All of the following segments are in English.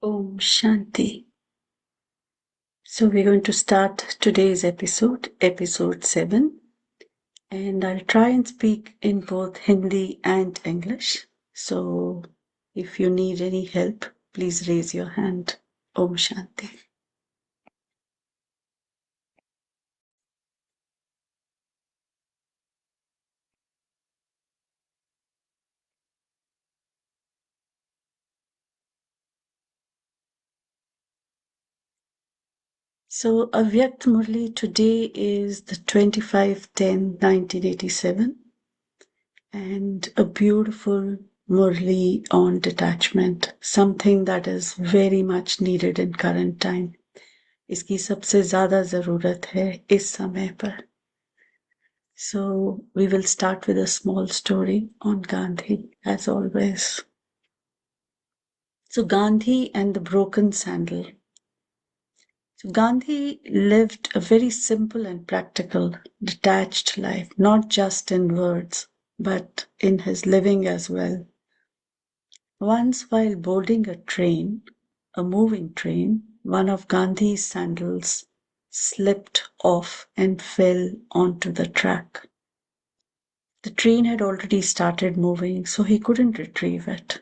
Om Shanti. So we're going to start today's episode 7, and I'll try and speak in both Hindi and English. So if you need any help, please raise your hand. Om Shanti. So Avyakt Murli, today is the 25/10/1987, and a beautiful Murli on detachment, something that is very much needed in current time. इसकी सबसे ज्यादा जरूरत है इस समय पर. So we will start with a small story on Gandhi, as always. So Gandhi and the broken sandal. So Gandhi lived a very simple and practical, detached life, not just in words, but in his living as well. Once, while boarding a moving train, one of Gandhi's sandals slipped off and fell onto the track. The train had already started moving, so he couldn't retrieve it.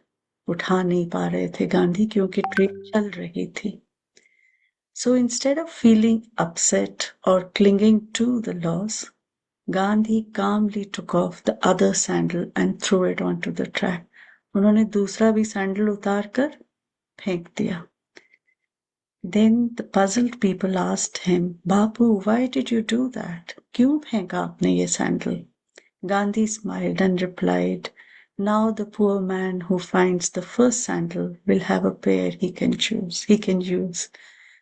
उठा नहीं पा रहे थे गांधी क्योंकि train चल रही थी. So instead of feeling upset or clinging to the loss, Gandhi calmly took off the other sandal and threw it onto the track. उन्होंने दूसरा भी सैंडल उतार कर फेंक दिया. Then the puzzled people asked him, Bapu, why did you do that? क्यों फेंका आपने ये sandal? Gandhi smiled and replied, now the poor man who finds the first sandal will have a pair he can use.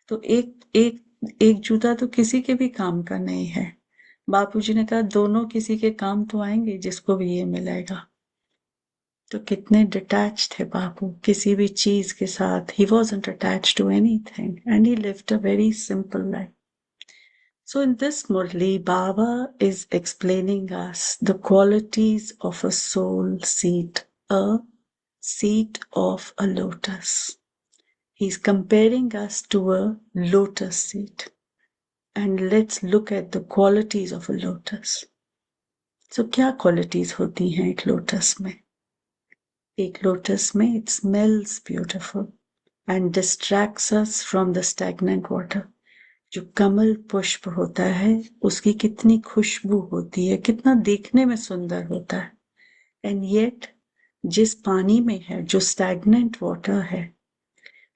तो एक जूता तो किसी के भी काम का नहीं है. बापूजी ने कहा दोनों किसी के काम तो आएंगे जिसको भी ये मिलेगा. तो कितने डिटैच थे बापू किसी भी चीज के साथ. He wasn't attached to anything and he lived a very simple life. So in this Murli, Baba is explaining us the qualities of a soul seat, a seat of a lotus. He's comparing us to a lotus seat. And let's look at the qualities of a lotus. So क्या qualities होती हैं एक lotus में? एक lotus में it smells beautiful and distracts us from the stagnant water. जो कमल पुष्प होता है उसकी कितनी खुशबू होती है, कितना देखने में सुंदर होता है. एंड येट जिस पानी में है जो स्टैग्नेंट वाटर है,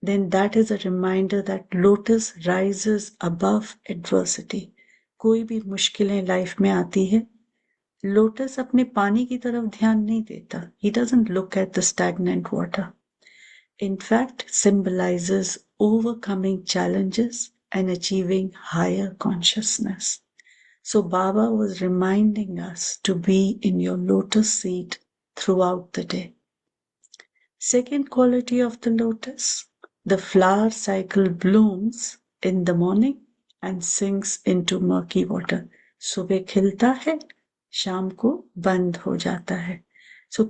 then that is a reminder that lotus rises above adversity. कोई भी मुश्किलें लाइफ में आती है, लोटस अपने पानी की तरफ ध्यान नहीं देता. He doesn't look at the stagnant water. In fact, symbolizes overcoming challenges and achieving higher consciousness. So Baba was reminding us to be in your lotus seat throughout the day. Second quality of the lotus, the flower cycle blooms in the morning and sinks into murky water. सुबह खिलता है, शाम को बंद हो जाता है. So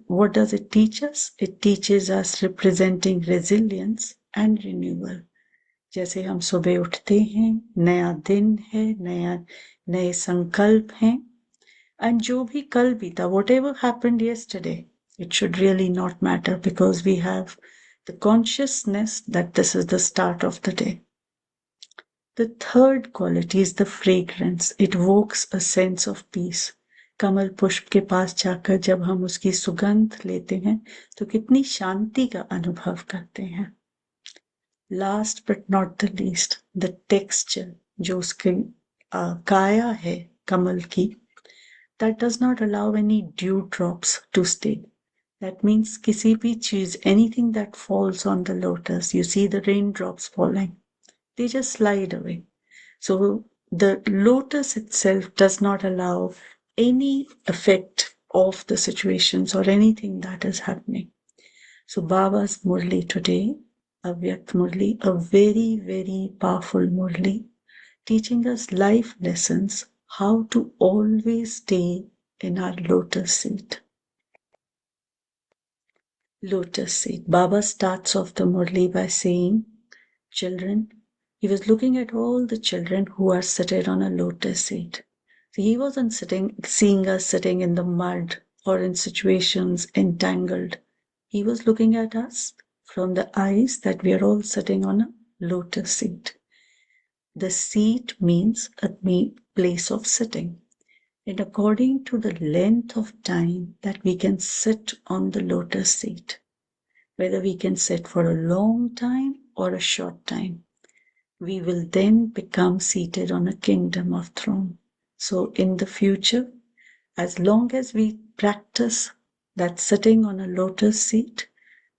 what does it teach us? It teaches us representing resilience and renewal. जैसे हम सुबह उठते हैं, नया दिन है, नए संकल्प हैं, and जो भी कल बीता, whatever happened yesterday, it should really not matter because we have the consciousness that this is the start of the day. The third quality is the fragrance. It evokes a sense of peace. कमल पुष्प के पास जाकर जब हम उसकी सुगंध लेते हैं तो कितनी शांति का अनुभव करते हैं. Last but not the least, the texture, जो उसकी काया है कमल की, that does not allow any dewdrops to stay. That means kisi bhi cheez, anything that falls on the lotus, you see the raindrops falling, they just slide away. So the lotus itself does not allow any effect of the situations or anything that is happening. So Baba's Murli today, Avyakt Murli, a very, very powerful Murli, teaching us life lessons, how to always stay in our lotus seat. Lotus seat. Baba starts off the Murli by saying, children, he was looking at all the children who are seated on a lotus seat. So he wasn't seeing us sitting in the mud or in situations entangled. He was looking at us from the eyes that we are all sitting on a lotus seat. The seat means a place of sitting. And according to the length of time that we can sit on the lotus seat, whether we can sit for a long time or a short time, we will then become seated on a kingdom of throne. So in the future, as long as we practice that sitting on a lotus seat,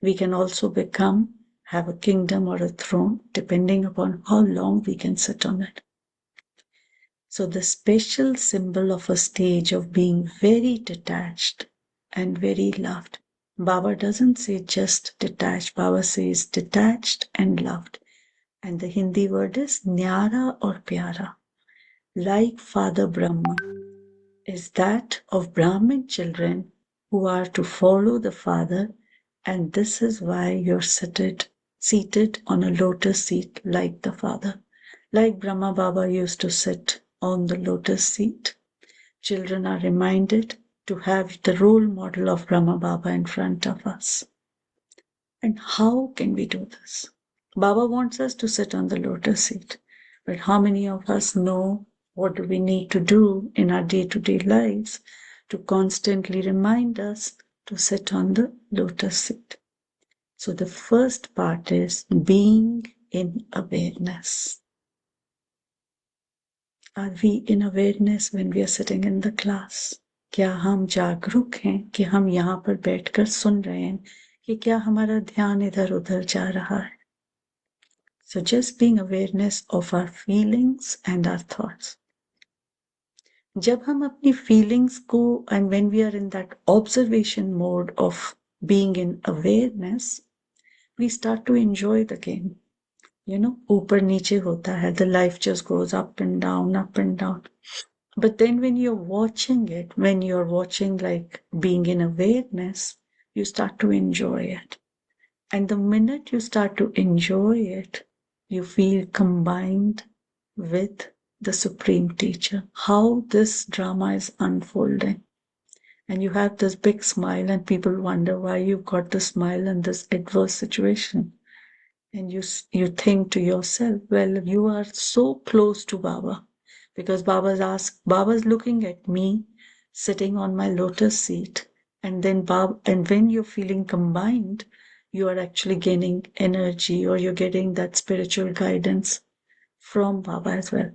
we can also have a kingdom or a throne, depending upon how long we can sit on it. So the special symbol of a stage of being very detached and very loved. Baba doesn't say just detached, Baba says detached and loved. And the Hindi word is Nyara or Pyara. Like Father Brahma is that of Brahmin children who are to follow the Father, and this is why you're seated on a lotus seat like the Father. Like Brahma Baba used to sit on the lotus seat, children are reminded to have the role model of Brahma Baba in front of us. And how can we do this? Baba wants us to sit on the lotus seat, but how many of us know what do we need to do in our day-to-day lives to constantly remind us to sit on the lotus seat? So the first part is being in awareness. Are we in awareness when we are sitting in the class? क्या हम जागरूक हैं कि हम यहाँ पर बैठकर सुन रहे हैं कि क्या हमारा ध्यान इधर उधर जा रहा है? So just being awareness of our feelings and our thoughts. जब हम अपनी feelings को and when we are in that observation mode of being in awareness, we start to enjoy the game. You know, ऊपर नीचे होता है. The life just goes up and down, up and down. But then when you're watching it, when you're watching like being in awareness, you start to enjoy it. And the minute you start to enjoy it, you feel combined with the Supreme Teacher. How this drama is unfolding. And you have this big smile and people wonder why you've got the smile in this adverse situation. And you think to yourself, well, you are so close to Baba. Because Baba's looking at me sitting on my lotus seat, and then and when you're feeling combined, you are actually gaining energy or you're getting that spiritual guidance from Baba as well.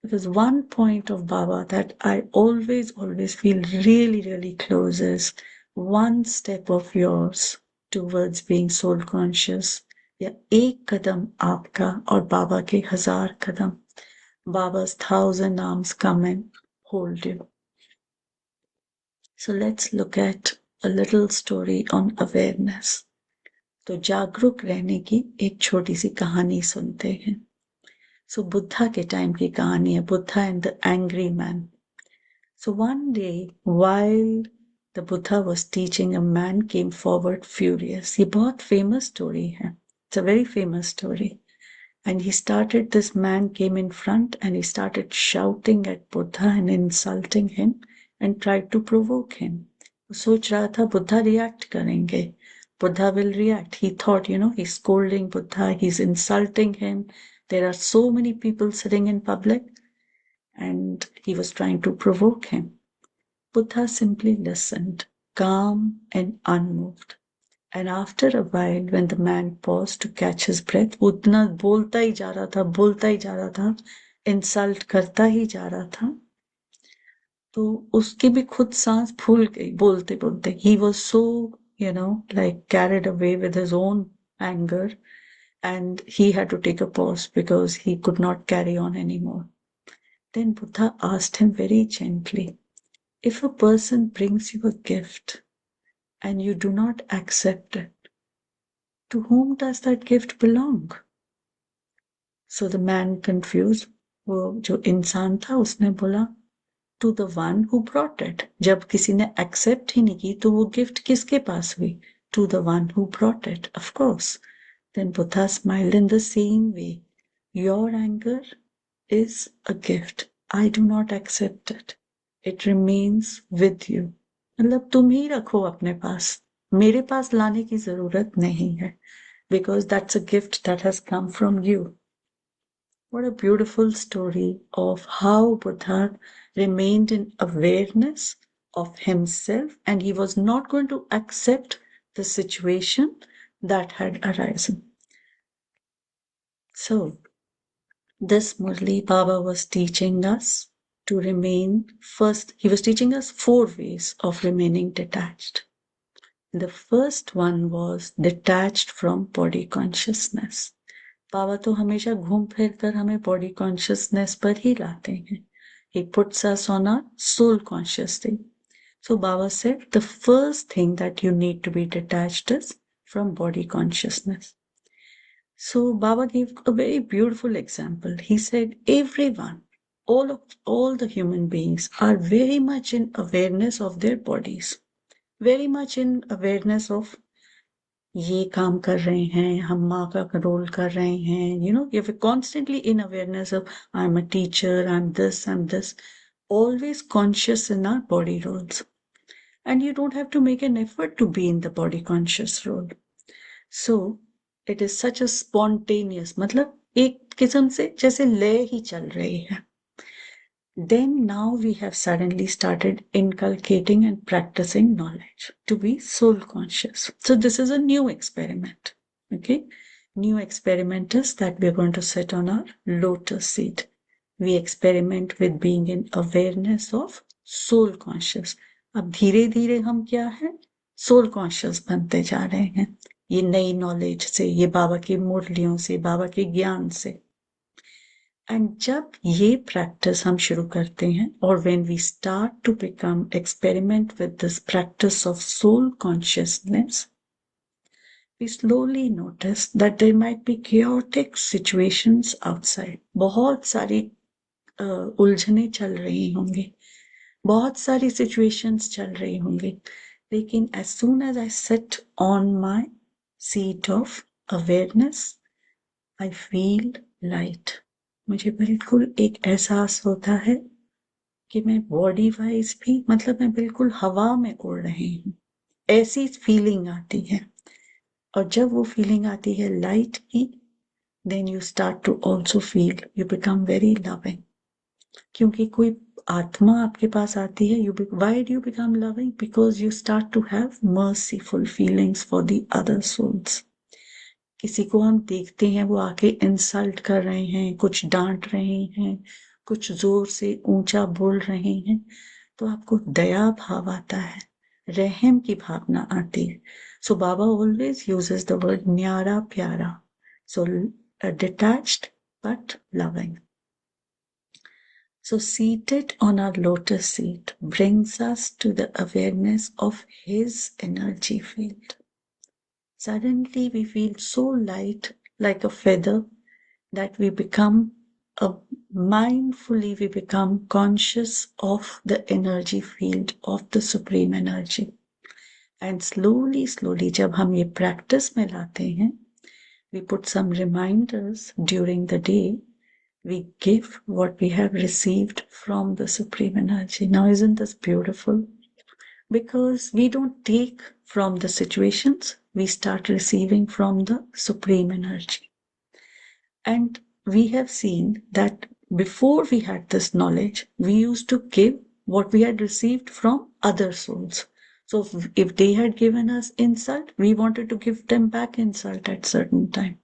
Because one point of Baba that I always feel really, really close is one step of yours towards being soul conscious. या एक कदम आपका और बाबा के 1000 कदम. Baba's 1000 arms come and hold you. So let's look at a little story on awareness. तो जागरूक रहने की एक छोटी सी कहानी सुनते हैं. So बुद्धा के टाइम की कहानी है, Buddha and the angry man. So one day, while the Buddha was teaching, a man came forward furious. ये बहुत famous story है. It's a very famous story. And this man came in front and he started shouting at Buddha and insulting him and tried to provoke him. सोच रहा था Buddha react करेंगे. Buddha will react. He thought, he's scolding Buddha, he's insulting him. There are so many people sitting in public and he was trying to provoke him. Buddha simply listened, calm and unmoved. And after a while, when the man paused to catch his breath, उतना बोलता ही जा रहा था, insult करता ही जा रहा था, तो उसकी भी खुद सांस फूल गई बोलते बोलते. He was so, like carried away with his own anger, and he had to take a pause because he could not carry on anymore. Then Buddha asked him very gently, if a person brings you a gift and you do not accept it, to whom does that gift belong? So the man confused, वो जो इंसान था उसने बोला, to the one who brought it. जब किसी ने accept ही नहीं की तो वो gift किसके पास हुई? to the one who brought it, of course. Then Buddha smiled in the same way. Your anger is a gift. I do not accept it. It remains with you. मतलब तुम ही रखो अपने पास, मेरे पास लाने की जरूरत नहीं है, because that's a gift that has come from you. What a beautiful story of how Buddha remained in awareness of himself, and he was not going to accept the situation that had arisen. So, this Murli Baba was teaching us to remain first. He was teaching us 4 ways of remaining detached. The first one was detached from body consciousness. बाबा तो हमेशा घूम फिर कर हमें body consciousness पर ही लाते हैं. He puts us on a soul conscious thing. So Baba said the first thing that you need to be detached is from body consciousness. So Baba gave a very beautiful example. He said everyone, all the human beings are very much in awareness of their bodies, very much in awareness of ये काम कर रहे हैं, हम माँ का role कर रहे हैं, you're constantly in awareness of I'm a teacher, I'm this, always conscious in our body roles. And you don't have to make an effort to be in the body conscious role. So it is such a spontaneous, मतलब एक किस्म से जैसे लय ही चल रही है. Then now we have suddenly started inculcating and practicing knowledge to be soul conscious. So this is a new experiment. Okay. New experiment is that we're going to sit on our lotus seat. We experiment with being in awareness of soul conscious. अब धीरे धीरे हम क्या है, soul conscious बनते जा रहे हैं, ये नई नॉलेज से, ये बाबा की मुरलियों से, बाबा के ज्ञान से. एंड जब ये प्रैक्टिस हम शुरू करते हैं, और when we start to become experiment with this practice of soul consciousness, we slowly notice that there might be chaotic situations outside. बहुत सारी उलझने चल रही होंगी, बहुत सारी situations चल रही होंगी, लेकिन as soon as I sit on my seat of awareness, I feel light. मुझे बिल्कुल एक एहसास होता है कि मैं बॉडी वाइज भी, मतलब मैं बिल्कुल हवा में उड़ रही हूँ, ऐसी फीलिंग आती है. और जब वो फीलिंग आती है लाइट की, then you start to also feel, you become very loving. क्योंकि कोई आत्मा आपके पास आती है, why do you become loving? Because you start to have merciful feelings for the other souls. किसी को हम देखते हैं वो आके इंसल्ट कर रहे हैं, कुछ डांट रहे हैं, कुछ जोर से ऊंचा बोल रहे हैं, तो आपको दया भाव आता है, रहम की भावना आती है. So Baba always uses the word न्यारा प्यारा. So detached but loving. So seated on our lotus seat brings us to the awareness of his energy field. Suddenly we feel so light, like a feather, that we become mindfully, we become conscious of the energy field of the supreme energy. And slowly, slowly, जब हम ये practice में लाते हैं, we put some reminders during the day. We give what we have received from the supreme energy. Now, isn't this beautiful? Because we don't take from the situations, we start receiving from the supreme energy. And we have seen that before we had this knowledge, we used to give what we had received from other souls. So if they had given us insult, we wanted to give them back insult at certain time.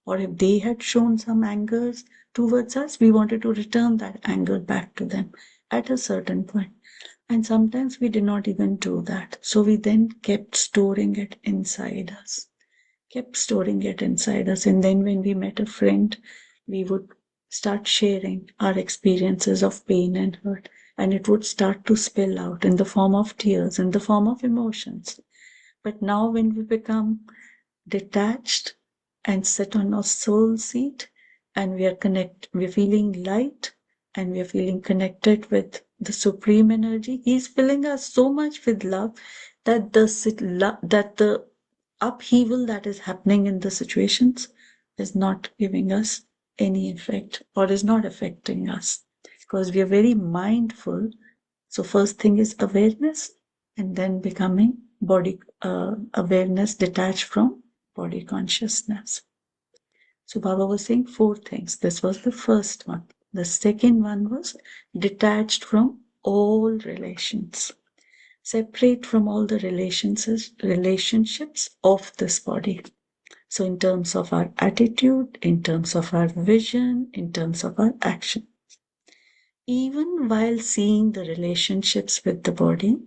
Or if they had shown some angers towards us, we wanted to return that anger back to them at a certain point. And sometimes we did not even do that. So we then kept storing it inside us. And then when we met a friend, we would start sharing our experiences of pain and hurt. And it would start to spill out in the form of tears, in the form of emotions. But now when we become detached and sit on our soul seat, and we're feeling light, and we're feeling connected with the supreme energy, he's filling us so much with love that the upheaval that is happening in the situations is not giving us any effect or is not affecting us because we are very mindful. So first thing is awareness and then becoming body awareness detached from body consciousness. So Baba was saying 4 things. This was the first one. The second one was detached from all relations, separate from all the relationships of this body. So in terms of our attitude, in terms of our vision, in terms of our action. Even while seeing the relationships with the body,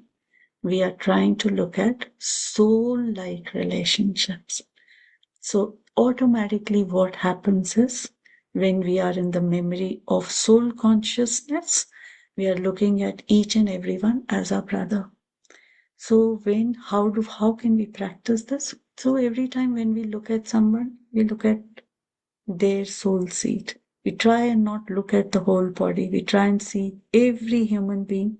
we are trying to look at soul-like relationships. So automatically what happens is when we are in the memory of soul consciousness, we are looking at each and everyone as our brother. So how can we practice this? So every time when we look at someone, we look at their soul seat. We try and not look at the whole body. We try and see every human being,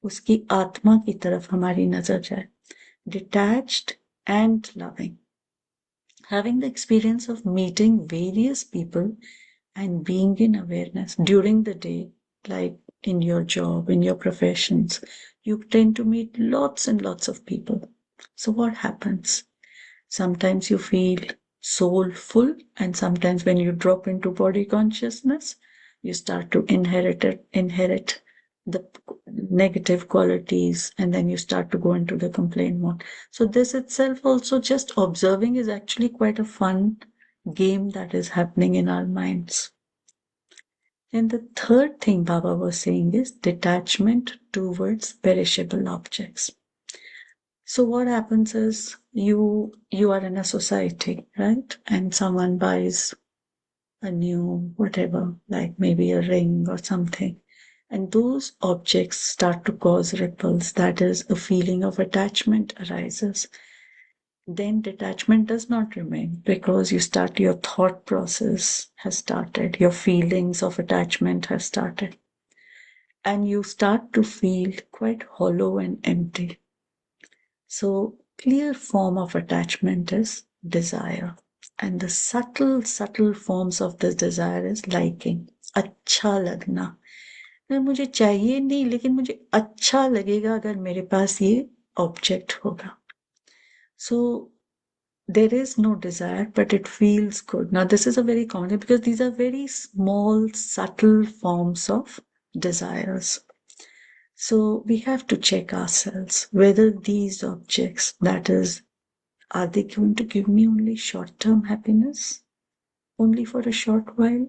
उसकी आत्मा की तरफ हमारी नजर जाए, detached and loving. Having the experience of meeting various people and being in awareness during the day, like in your job, in your professions, you tend to meet lots and lots of people. So what happens? Sometimes you feel soulful, and sometimes when you drop into body consciousness, you start to inherit the negative qualities, and then you start to go into the complaint mode. So this itself also just observing is actually quite a fun game that is happening in our minds. And the third thing Baba was saying is detachment towards perishable objects. So what happens is you are in a society, right? And someone buys a new whatever, like maybe a ring or something. And those objects start to cause ripples. That is, a feeling of attachment arises. Then detachment does not remain because your thought process has started, your feelings of attachment have started. And you start to feel quite hollow and empty. So clear form of attachment is desire. And the subtle forms of this desire is liking. अच्छा लगना. मुझे चाहिए नहीं लेकिन मुझे अच्छा लगेगा अगर मेरे पास ये ऑब्जेक्ट होगा. So there is no desire, but it feels good. Now, this is a very common because these are very small, subtle forms of desires. So we have to check ourselves whether these objects, that is, are they going to give me only short-term happiness, only for a short while?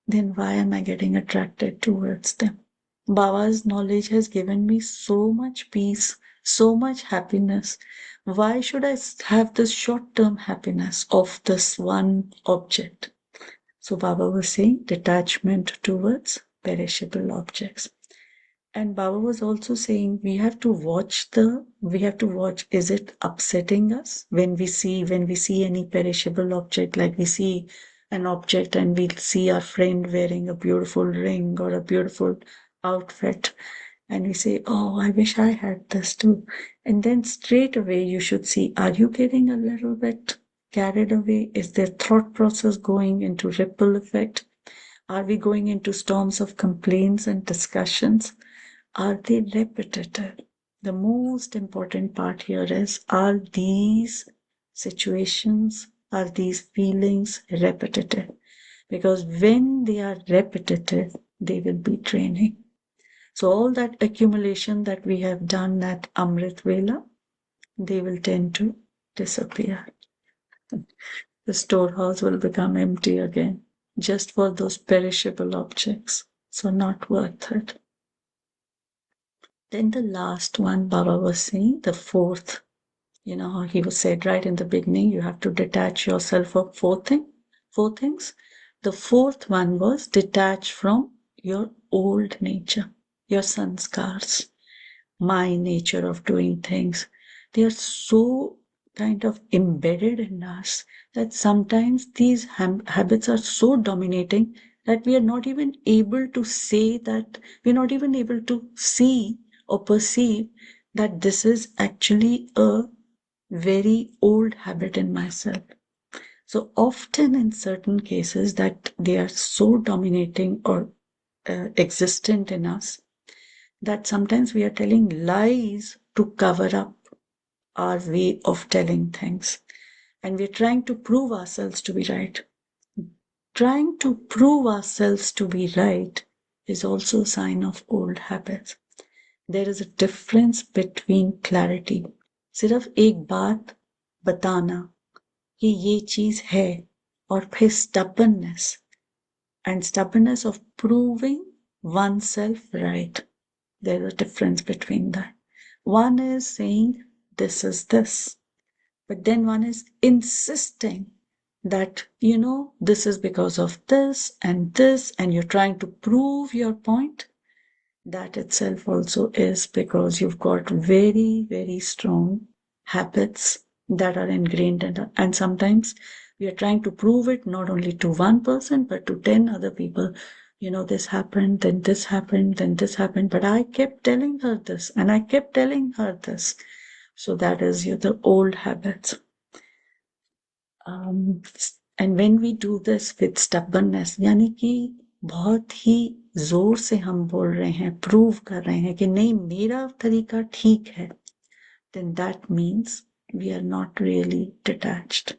Then why am I getting attracted towards them? Baba's knowledge has given me so much peace, so much happiness. Why should I have this short-term happiness of this one object? So Baba was saying detachment towards perishable objects. And Baba was also saying we have to watch, is it upsetting us when we see any perishable object, like we see an object and we see our friend wearing a beautiful ring or a beautiful outfit, and we say, oh, I wish I had this too. And then straight away you should see, are you getting a little bit carried away? Is their thought process going into ripple effect? Are we going into storms of complaints and discussions? Are they repetitive? The most important part here is, are these situations, are these feelings repetitive? Because when they are repetitive, they will be draining. So all that accumulation that we have done at Amrit Vela, they will tend to disappear. The storehouse will become empty again, just for those perishable objects. So not worth it. Then the last one Baba was saying, the fourth, he was said right in the beginning, you have to detach yourself from four things. The fourth one was detach from your old nature, your sanskars, my nature of doing things. They are so kind of embedded in us that sometimes these habits are so dominating that we are not even able to say that, we're not even able to see or perceive that this is actually a very old habit in myself. So often in certain cases that they are so dominating or existent in us that sometimes we are telling lies to cover up our way of telling things. And we're trying to prove ourselves to be right. Trying to prove ourselves to be right is also a sign of old habits. There is a difference between clarity. सिर्फ एक बात बताना कि ये चीज है और फिर stubbornness of proving oneself right. There's a difference between that. One is saying this is this, but then one is insisting that, this is because of this, and you're trying to prove your point. That itself also is because you've got very, very strong habits that are ingrained in, and sometimes we are trying to prove it not only to one person but to 10 other people. This happened, then this happened, then this happened, but I kept telling her this and I kept telling her this. So that is the old habits. And when we do this with stubbornness, यानी कि बहुत ही जोर से हम बोल रहे हैं, prove कर रहे हैं कि नहीं मेरा तरीका ठीक है, then that means we are not really detached.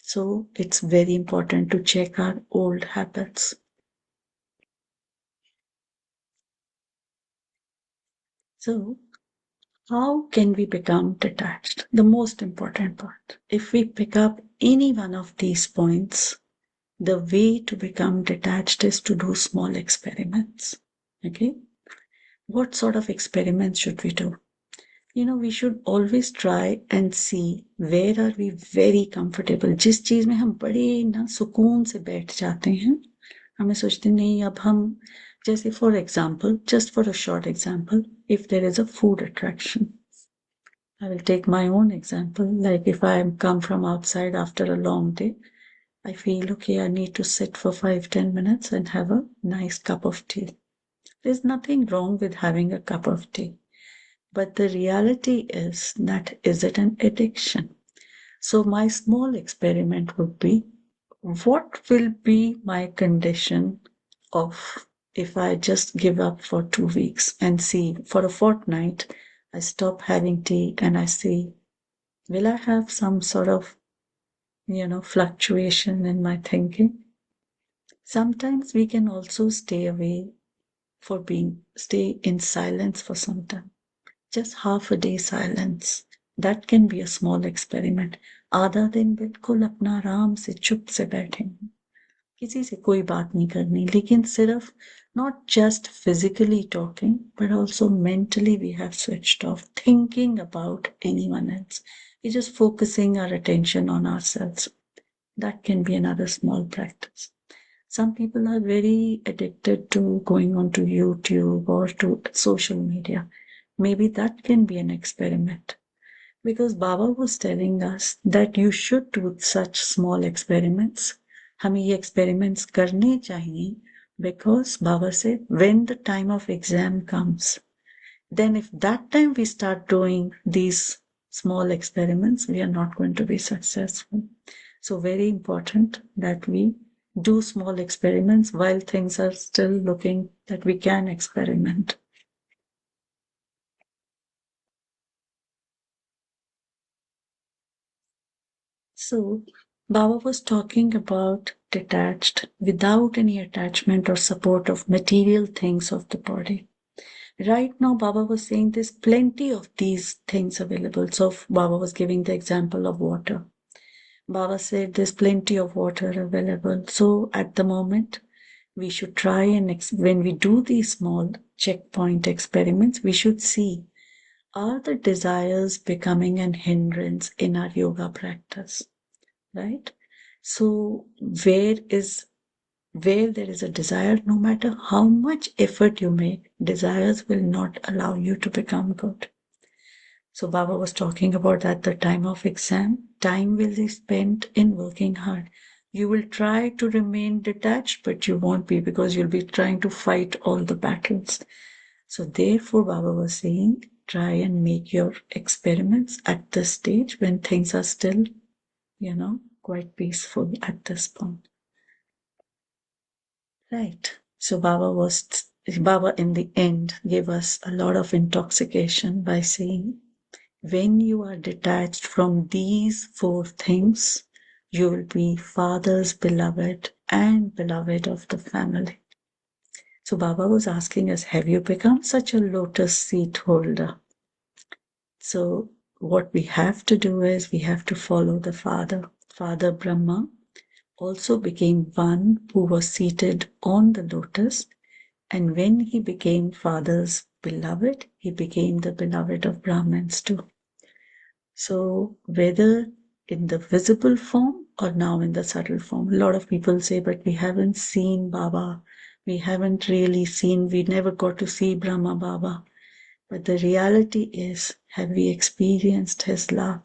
So it's very important to check our old habits. So how can we become detached? The most important part. If we pick up any one of these points, the way to become detached is to do small experiments. Okay? What sort of experiments should we do? We should always try and see where are we very comfortable. जिस चीज में हम बड़े ना सुकून से बैठ जाते हैं, हमें सोचते नहीं अब हम, जैसे for example, just for a short example, if there is a food attraction, I will take my own example. Like if I come from outside after a long day, I feel, okay, I need to sit for 5-10 minutes and have a nice cup of tea. There's nothing wrong with having a cup of tea. But the reality is that is it an addiction? So my small experiment would be, what will be my condition of if I just give up for 2 weeks and see for a fortnight, I stop having tea and I see, will I have some sort of, fluctuation in my thinking? Sometimes we can also stay in silence for some time. Just half a day silence. That can be a small experiment. आधा दिन बिल्कुल अपना आराम से चुप से बैठेंगे, किसी से कोई बात नहीं करनी, लेकिन सिर्फ not just physically talking, but also mentally we have switched off thinking about anyone else. We're just focusing our attention on ourselves. That can be another small practice. Some people are very addicted to going onto YouTube or to social media. Maybe that can be an experiment. Because Baba was telling us that you should do such small experiments. हमें ये experiments करने चाहिए because Baba said when the time of exam comes, then if that time we start doing these small experiments, we are not going to be successful. So very important that we do small experiments while things are still looking that we can experiment. So Baba was talking about detached without any attachment or support of material things of the body. Right now, Baba was saying there's plenty of these things available. So Baba was giving the example of water. Baba said there's plenty of water available. So at the moment, we should try and when we do these small checkpoint experiments, we should see, are the desires becoming an hindrance in our yoga practice? Right? So where there is a desire, no matter how much effort you make, desires will not allow you to become good. So Baba was talking about at the time of exam, time will be spent in working hard. You will try to remain detached, but you won't be because you'll be trying to fight all the battles. So therefore, Baba was saying, try and make your experiments at this stage when things are still, quite peaceful at this point. Right. So Baba in the end gave us a lot of intoxication by saying, when you are detached from these four things, you will be Father's beloved and beloved of the family. So Baba was asking us, have you become such a lotus seat holder? So what we have to do is we have to follow the Father. Father Brahma also became one who was seated on the lotus. And when he became Father's beloved, he became the beloved of Brahmins too. So whether in the visible form or now in the subtle form, a lot of people say, but we haven't seen Baba. We haven't really seen, we never got to see Brahma Baba. But the reality is, have we experienced his love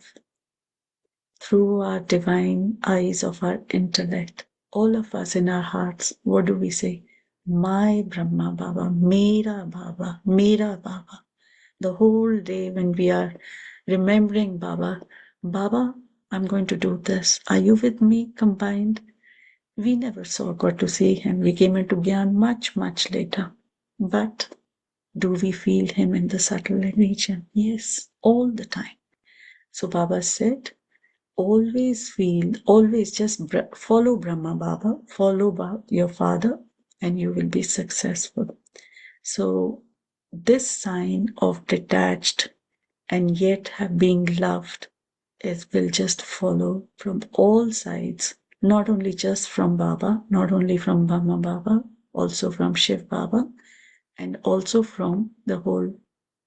through our divine eyes of our intellect? All of us in our hearts, what do we say? My Brahma Baba, Mera Baba, Mera Baba. The whole day when we are remembering Baba, Baba, I'm going to do this. Are you with me combined? We never got to see him. We came into Gyan much, much later. But do we feel him in the subtle region? Yes, all the time. So Baba said, always just follow Brahma Baba, follow your father, and you will be successful. So this sign of detached and yet have being loved will just follow from all sides, not only just from Baba, not only from Brahma Baba, also from Shiv Baba, and also from the whole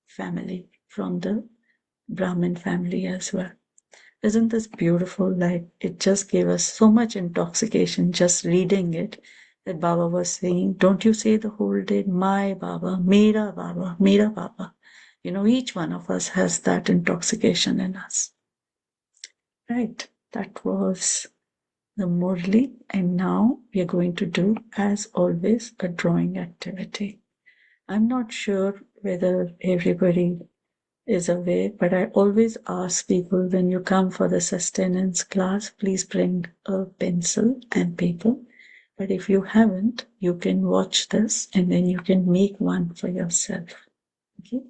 family, from the Brahmin family as well. Isn't this beautiful? Like, it just gave us so much intoxication just reading it, that Baba was saying, don't you say the whole day, my Baba, Mera Baba, Mera Baba. Each one of us has that intoxication in us. Right, that was the Murli, and now we are going to do, as always, a drawing activity. I'm not sure whether everybody is aware, but I always ask people, when you come for the sustenance class, please bring a pencil and paper. But if you haven't, you can watch this and then you can make one for yourself. Okay.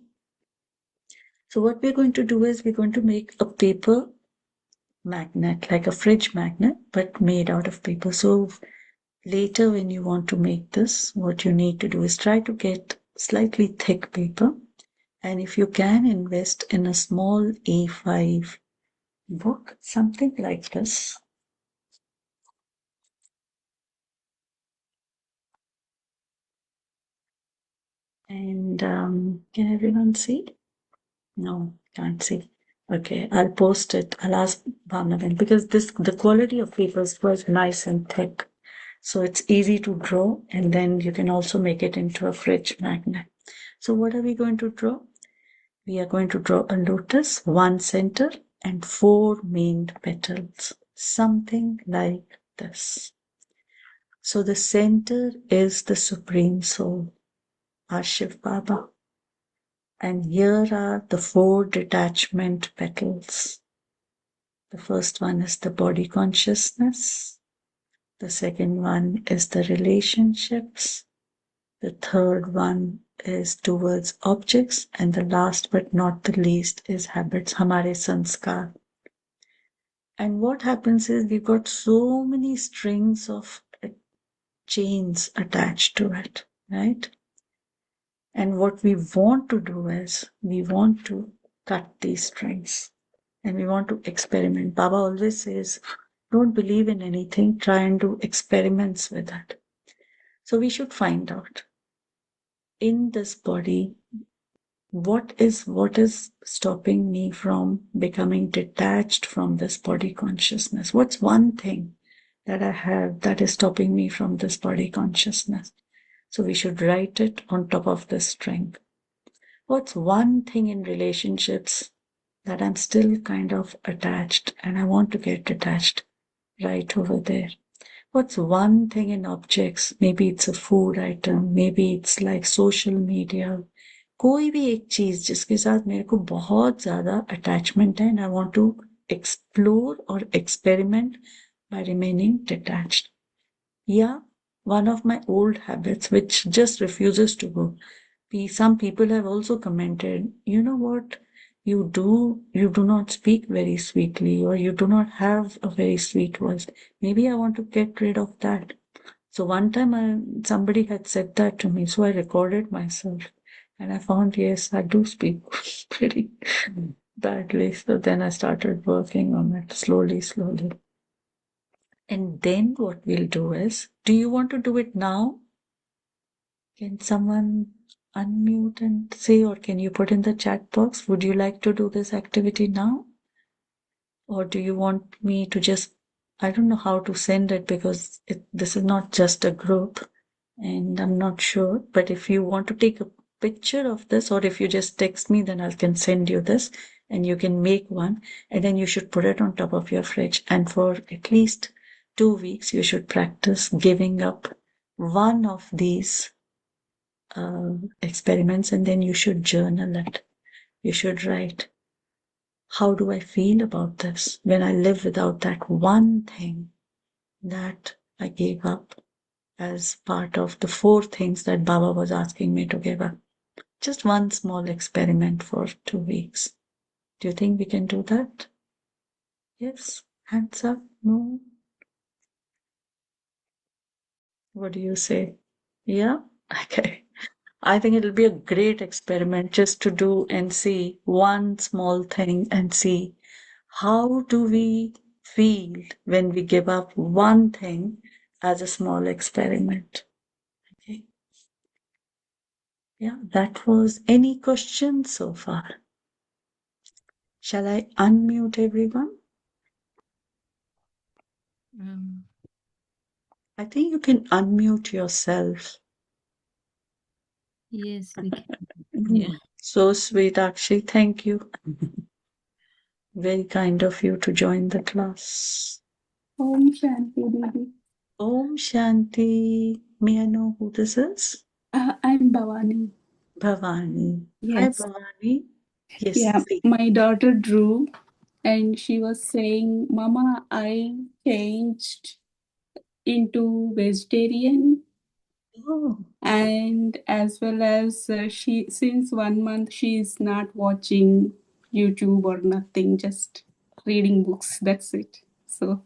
So what we're going to do is we're going to make a paper magnet, like a fridge magnet, but made out of paper. So later when you want to make this, what you need to do is try to get slightly thick paper. And if you can, invest in a small A5 book, something like this. And can everyone see? No, can't see. Okay, I'll post it. I'll ask Bhavnavan, because the quality of papers was nice and thick. So it's easy to draw, and then you can also make it into a fridge magnet. So what are we going to draw? We are going to draw a lotus, one center, and 4 main petals. Something like this. So the center is the Supreme Soul, our Shiv Baba. And here are the 4 detachment petals. The first one is the body consciousness. The second one is the relationships. The third one is towards objects. And the last but not the least is habits, hamare sanskar. And what happens is we've got so many strings of chains attached to it, right? And what we want to do is we want to cut these strings and we want to experiment. Baba always says, don't believe in anything, try and do experiments with it. So we should find out in this body, what is stopping me from becoming detached from this body consciousness? What's one thing that I have that is stopping me from this body consciousness? So we should write it on top of the string. What's one thing in relationships that I'm still kind of attached and I want to get detached? Right over there. What's one thing in objects? Maybe it's a food item, maybe it's like social media. कोई भी एक चीज जिसके साथ मेरे को बहुत ज्यादा अटैचमेंट है and I want to explore और एक्सपेरिमेंट बाय रिमेनिंग डिटैच्ड, या one of my old habits which just refuses to go. Some people have also commented, you know what, you do not speak very sweetly, or you do not have a very sweet voice. Maybe I want to get rid of that. So one time somebody had said that to me, so I recorded myself and I found, yes, I do speak pretty badly. So then I started working on it slowly, slowly. And then what we'll do is, do you want to do it now? Can someone unmute and say, or can you put in the chat box, would you like to do this activity now? Or do you want me to just, I don't know how to send it because this is not just a group and I'm not sure. But if you want to take a picture of this, or if you just text me, then I can send you this and you can make one. And then you should put it on top of your fridge. And for at least 2 weeks, you should practice giving up one of these experiments, and then you should journal it. You should write, how do I feel about this when I live without that one thing that I gave up as part of the 4 things that Baba was asking me to give up? Just one small experiment for 2 weeks. Do you think we can do that? Yes? Hands up? No? What do you say? Yeah? Okay. I think it'll be a great experiment just to do and see one small thing and see how do we feel when we give up one thing as a small experiment. Okay. Yeah, that was any questions so far. Shall I unmute everyone? Um, I think you can unmute yourself. yes, we can. Yeah. So sweet, Akshi. Thank you. Very kind of you to join the class. Om Shanti Didi. Om Shanti. May I know who this is? I'm Bhavani. Bhavani. Hi, Yes. Bhavani. Yes, Yeah, speak. my daughter drew and she was saying, Mama, I changed into vegetarian, Oh, and as well as she, since 1 month, she is not watching YouTube or nothing, just reading books. That's it. So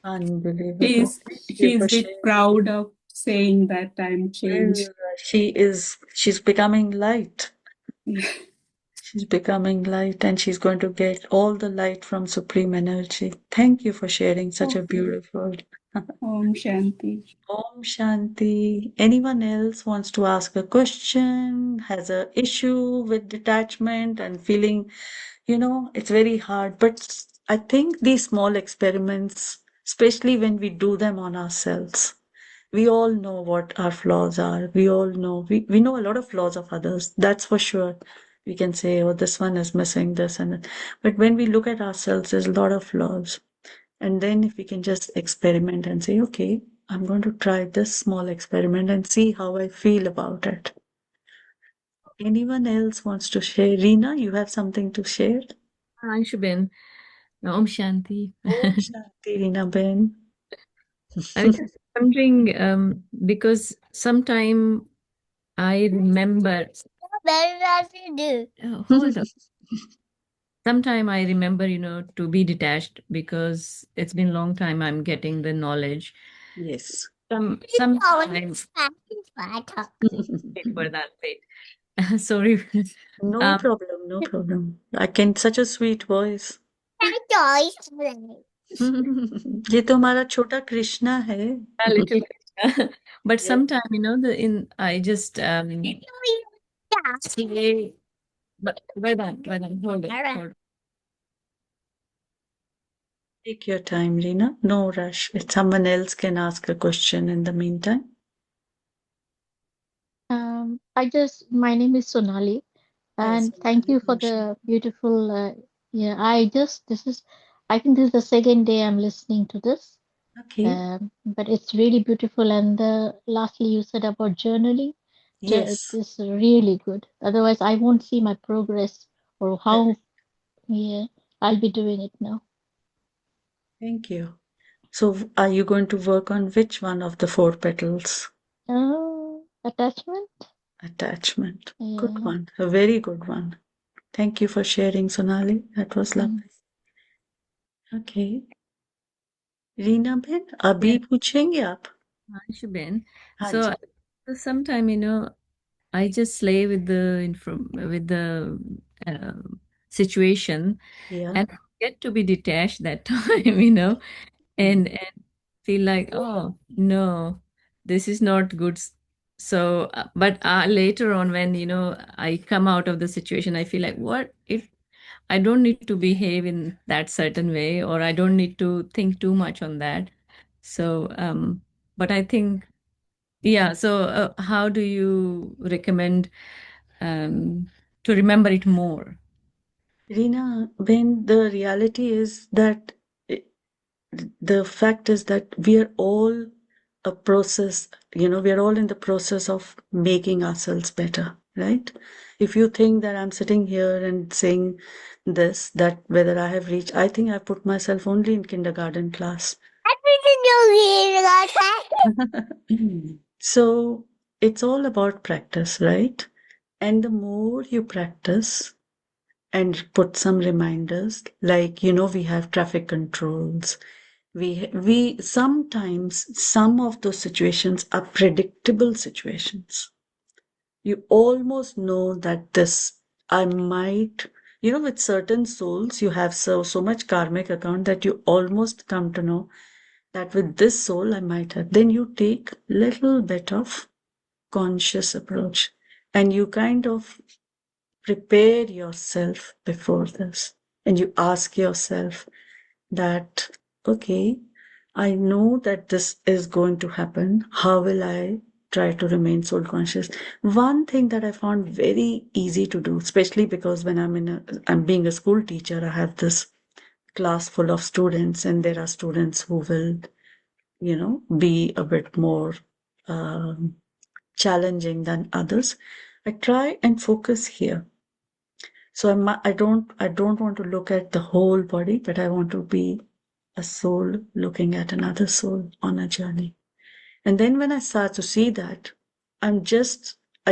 unbelievable. Thank you she's for a bit sharing. proud of saying that I'm changed. Well, she's becoming light. She's becoming light and she's going to get all the light from Supreme Energy. Thank you for sharing such a beautiful. Om Shanti. Om Shanti. Anyone else wants to ask a question, has a issue with detachment and feeling, it's very hard. But I think these small experiments, especially when we do them on ourselves, we all know what our flaws are. We all know, we know a lot of flaws of others. That's for sure. We can say, oh, this one is missing this and that. But when we look at ourselves, there's a lot of flaws. And then if we can just experiment and say, okay, I'm going to try this small experiment and see how I feel about it. Anyone else wants to share? Reena, you have something to share? Hi, Shubin. Om Shanti. Om Shanti, Reena Ben. I was just wondering, because sometime I remember. Oh, hold on. Sometime I remember, to be detached because it's been a long time I'm getting the knowledge. Yes. Sometimes wait for that. Wait. Sorry. No Um, problem, no problem. I can, such a sweet voice. ये तो हमारा छोटा कृष्णा है. a little, but Yes. sometime, the in I just say, but wait on, hold it, hold it. Take your time, Reena. No rush. If someone else can ask a question in the meantime. My name is Sonali, Hi, and thank Sonali. you for the beautiful. Yeah, I think this is the second day I'm listening to this. Okay. But it's really beautiful. And lastly, you said about journaling. Yes. is really good. Otherwise, I won't see my progress or how, yeah, I'll be doing it now. Thank you. So, are you going to work on which one of the four petals? Attachment? Attachment. Good Yeah. one. A very good one. Thank you for sharing, Sonali. That was lovely. Okay. Reena Ben अभी Yeah, पूछेंगे आप? hi, Shubin. हाँ So ji. sometime, I just slay with the situation Yeah. and get to be detached that time, and feel like, oh no, this is not good. So, but later on, when I come out of the situation, I feel like, what if I don't need to behave in that certain way, or I don't need to think too much on that. So, but I think, yeah. So, how do you recommend to remember it more? Reena, when the reality is that the fact is that we are all a process, we are all in the process of making ourselves better, right? If you think that I'm sitting here and saying this, that whether I have reached, I think I put myself only in kindergarten class. So it's all about practice, right? And the more you practice, and put some reminders like we have traffic controls, we sometimes some of those situations are predictable situations. You almost know that this I might, with certain souls you have so much karmic account that you almost come to know that with this soul I might have. Then you take little bit of conscious approach and you kind of prepare yourself before this and you ask yourself that, okay, I know that this is going to happen. How will I try to remain soul conscious? One thing that I found very easy to do, especially because when I'm being a school teacher, I have this class full of students, and there are students who will, be a bit more um, challenging than others. I try and focus here. So I don't want to look at the whole body, but I want to be a soul looking at another soul on a journey. And then when I start to see that, I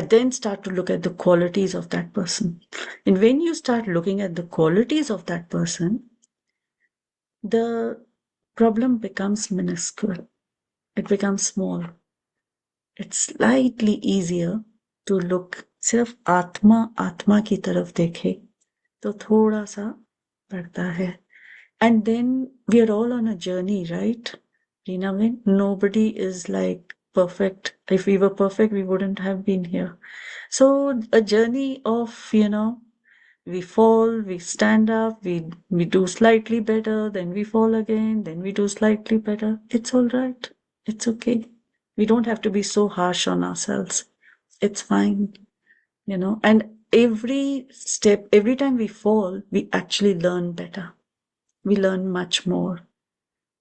then start to look at the qualities of that person. And when you start looking at the qualities of that person, the problem becomes minuscule. It becomes small. It's slightly easier to look सिर्फ आत्मा आत्मा की तरफ देखे तो थोड़ा सा पड़ता है. And then we are all on a journey, right? Reena, nobody is like perfect. If we were perfect, we wouldn't have been here. So a journey of, we fall, we stand up, we do slightly better, then we fall again, then we do slightly better. It's all right. It's okay. We don't have to be so harsh on ourselves. It's fine, and every step, every time we fall, we actually learn better. We learn much more.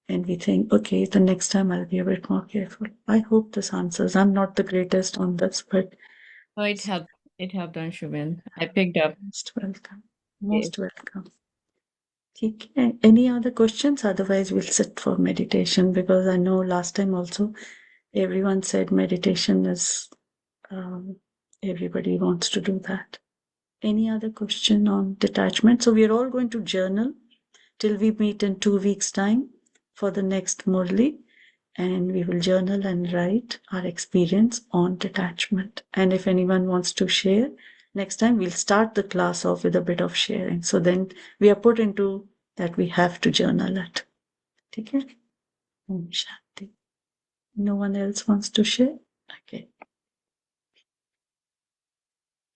And we think, okay, the next time I'll be a bit more careful. I hope this answers. I'm not the greatest on this, but Oh, it helped. It helped on Shubin. I picked up. most welcome. Yes. Most welcome. Okay. Any other questions? Otherwise, we'll sit for meditation because I know last time also everyone said meditation is, um, everybody wants to do that. Any other question on detachment? So we're all going to journal till we meet in 2 weeks' time for the next Murli, and we will journal and write our experience on detachment. And if anyone wants to share, next time we'll start the class off with a bit of sharing. So then we are put into that we have to journal it. Okay? Om Shanti. No one else wants to share? Okay.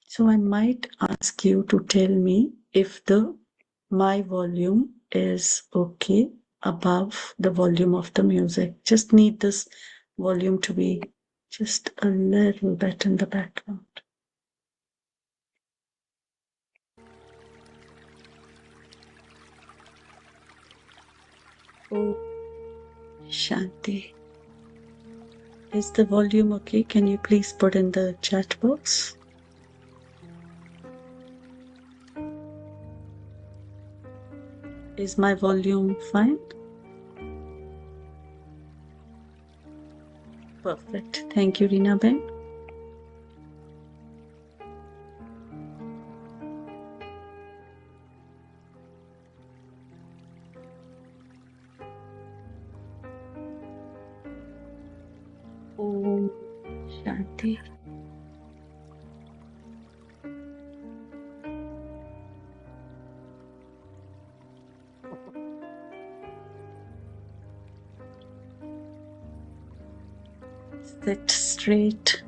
So I might ask you to tell me if my volume is okay above the volume of the music. Just need this volume to be just a little bit in the background. Oh, Shanti. Is the volume okay? Can you please put in the chat box? Is my volume fine? Perfect. Thank you, Reena Ben. Om Shanti. Sit straight.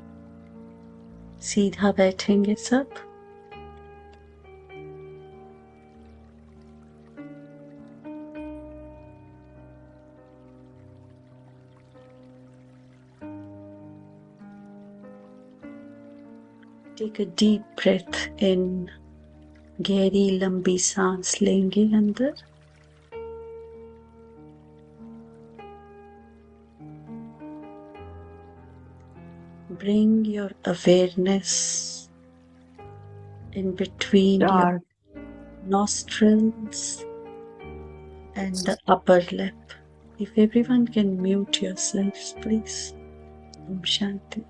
सीधा बैठेंगे सब. Take a deep breath in. गहरी लंबी सांस लेंगे अंदर. Bring your awareness in between your nostrils and the upper lip. If everyone can mute yourselves, please. Om Shanti.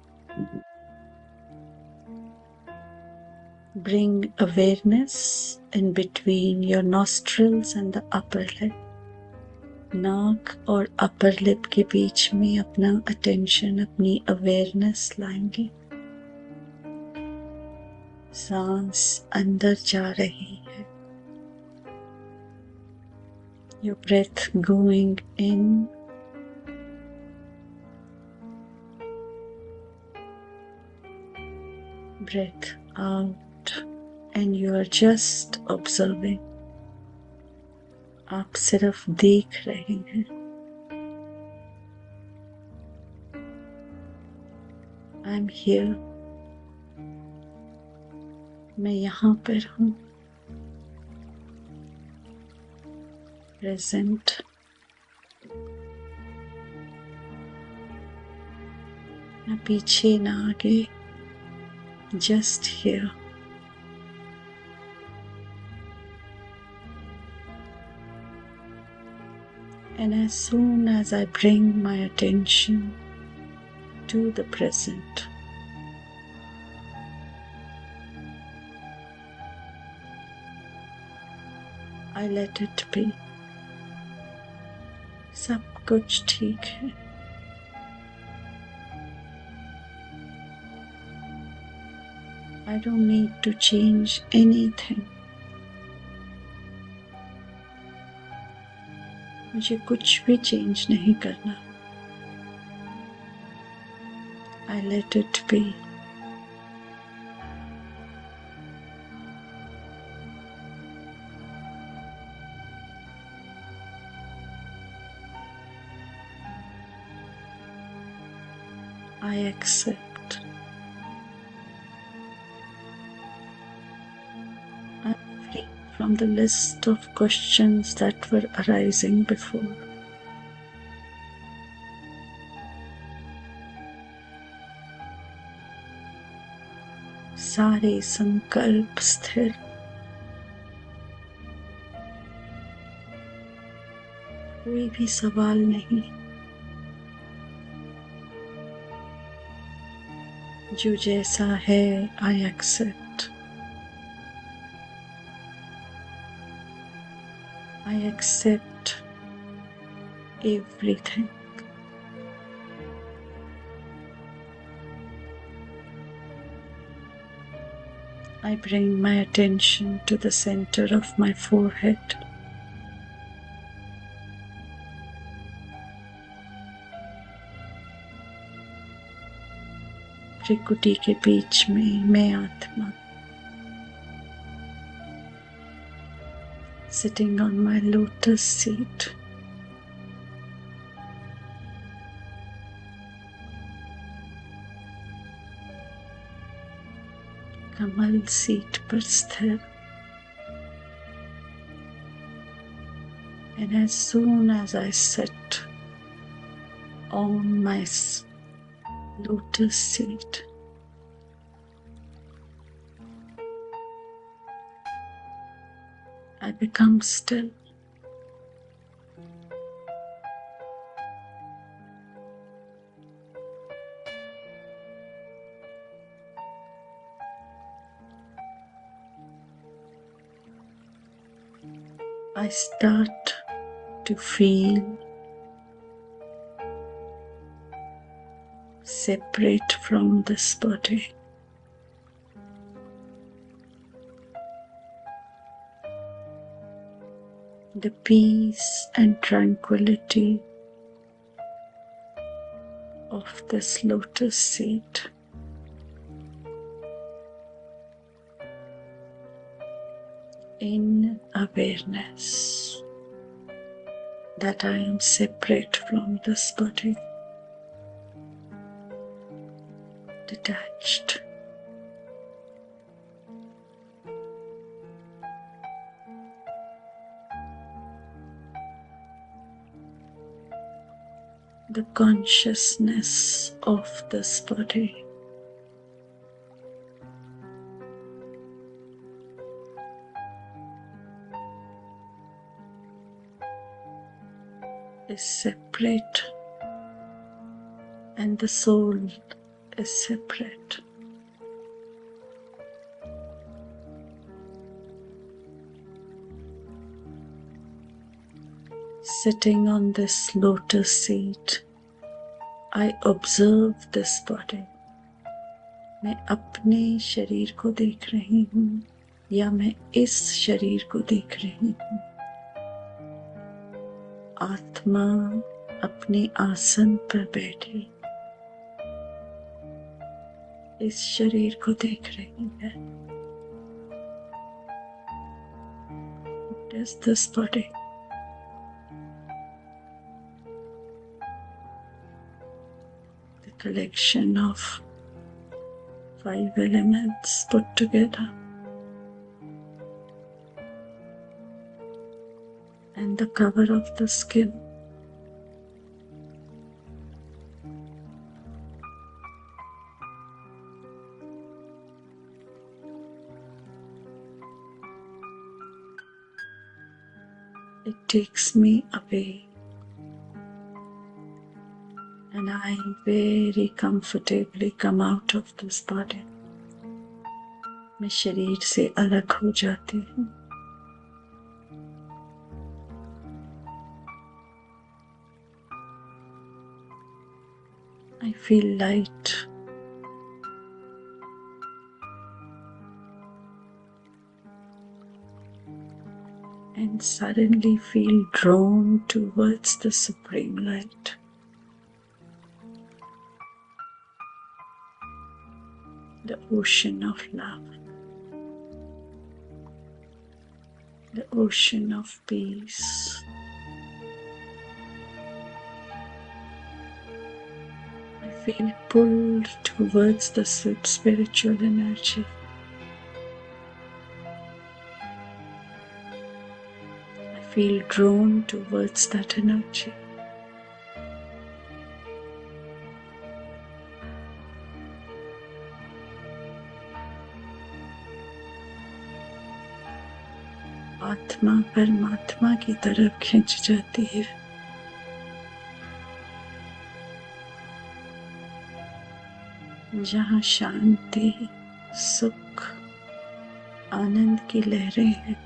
Bring awareness in between your nostrils and the upper lip. नाक और upper lip के बीच में अपना attention, अपनी awareness लाएंगे. सांस अंदर जा रही है. Your breath going in, breath out, and you are just observing. आप सिर्फ देख रहे हैं. I'm here. मैं यहाँ पर हूँ. Present. ना पीछे ना आगे. Just here. And as soon as I bring my attention to the present, I let it be. सब कुछ ठीक है. I don't need to change anything. मुझे कुछ भी चेंज नहीं करना. I let it be. I accept. I'm free from the list of questions that were arising before. सारे संकल्प स्थिर. कोई भी सवाल नहीं. जो जैसा है, I accept. I accept everything. I bring my attention to the center of my forehead. त्रिकुटी के बीच में मैं आत्मा. Sitting on my lotus seat. Kamal seat पर स्थिर. And as soon as I sit on my lotus seat. I become still. I start to feel separate from this body. The peace and tranquility of this lotus seat. In awareness that I am separate from this body, detached. The consciousness of this body is separate and the soul is separate. Sitting on this lotus seat, I observe this body. मैं अपने शरीर को देख रही हूँ या मैं इस शरीर को देख रही हूँ। आत्मा अपने आसन पर बैठी इस शरीर को देख रही है। What is this body? The collection of 5 elements put together, and the cover of the skin. It takes me away, and I very comfortably come out of this body. मैं शरीर से अलग हो जाती हूँ। I feel light. And suddenly feel drawn towards the Supreme Light. The ocean of love. The ocean of peace. I feel pulled towards the spiritual energy. I feel drawn towards that energy. आत्मा परमात्मा की तरफ खिंच जाती है। जहाँ शांति, सुख, आनंद की लहरें हैं।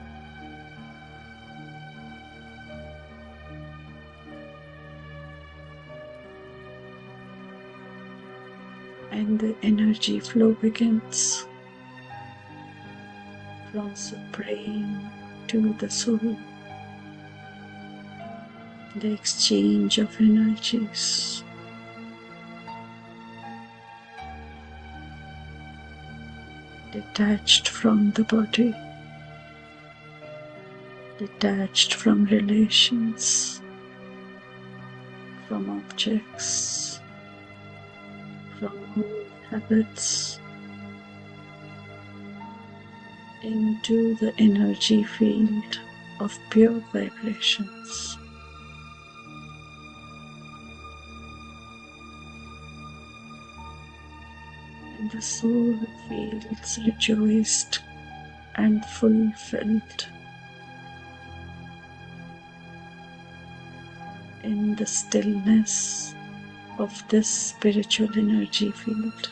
And the energy flow begins from supreme to the soul. The exchange of energies. Detached from the body, detached from relations, from objects, from old habits, into the energy field of pure vibrations. and the soul feels rejoiced and fulfilled in the stillness of this spiritual energy field.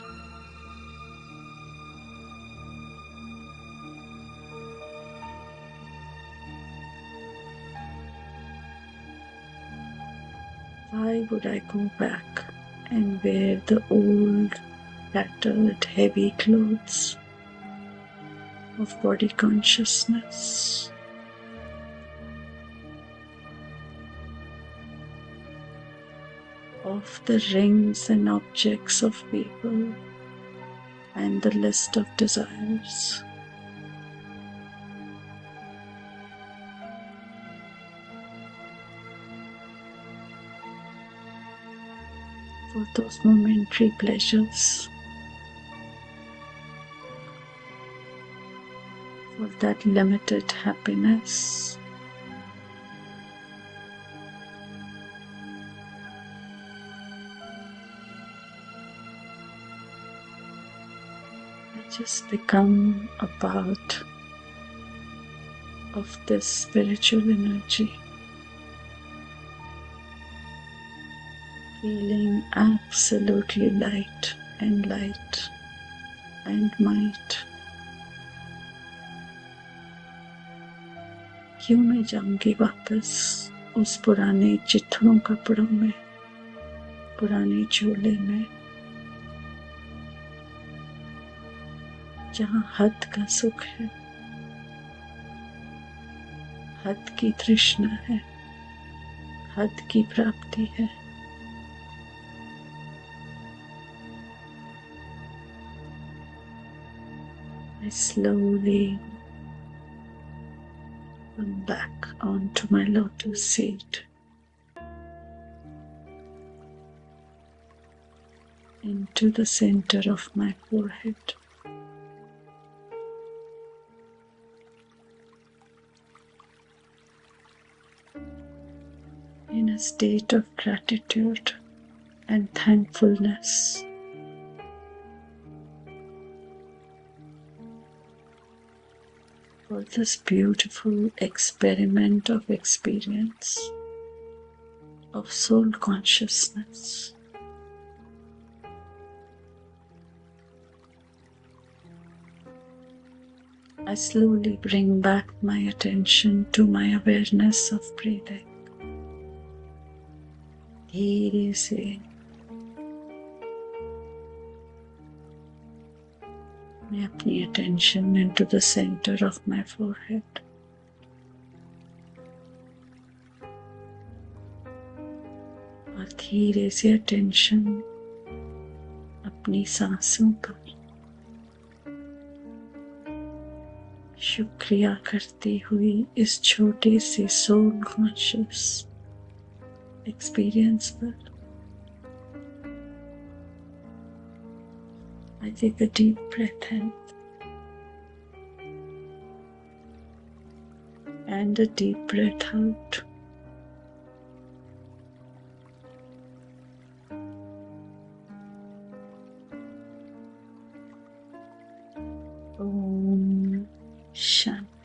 Why would I go back and wear the old, tattered, heavy clothes of body consciousness? Of the rings and objects of people and the list of desires. For those momentary pleasures, for that limited happiness. I just become a part of this spiritual energy, feeling absolutely light and might. क्यों मैं जाऊंगी वापस उस पुराने चिथड़ों कपड़ों में, पुराने झोले में, जहाँ हद का सुख है, हद की तृष्णा है, हद की प्राप्ति है. I slowly come back onto my lotus seat, into the center of my forehead. In a state of gratitude and thankfulness for this beautiful experiment of experience of soul consciousness. I slowly bring back my attention to my awareness of breathing. धीरे से मैं अपनी attention into the center of my forehead. और धीरे से attention अपनी सांसों पर शुक्रिया करती हुई इस छोटे से soul conscious experience पर I take a deep breath in and a deep breath out. Om Shanti.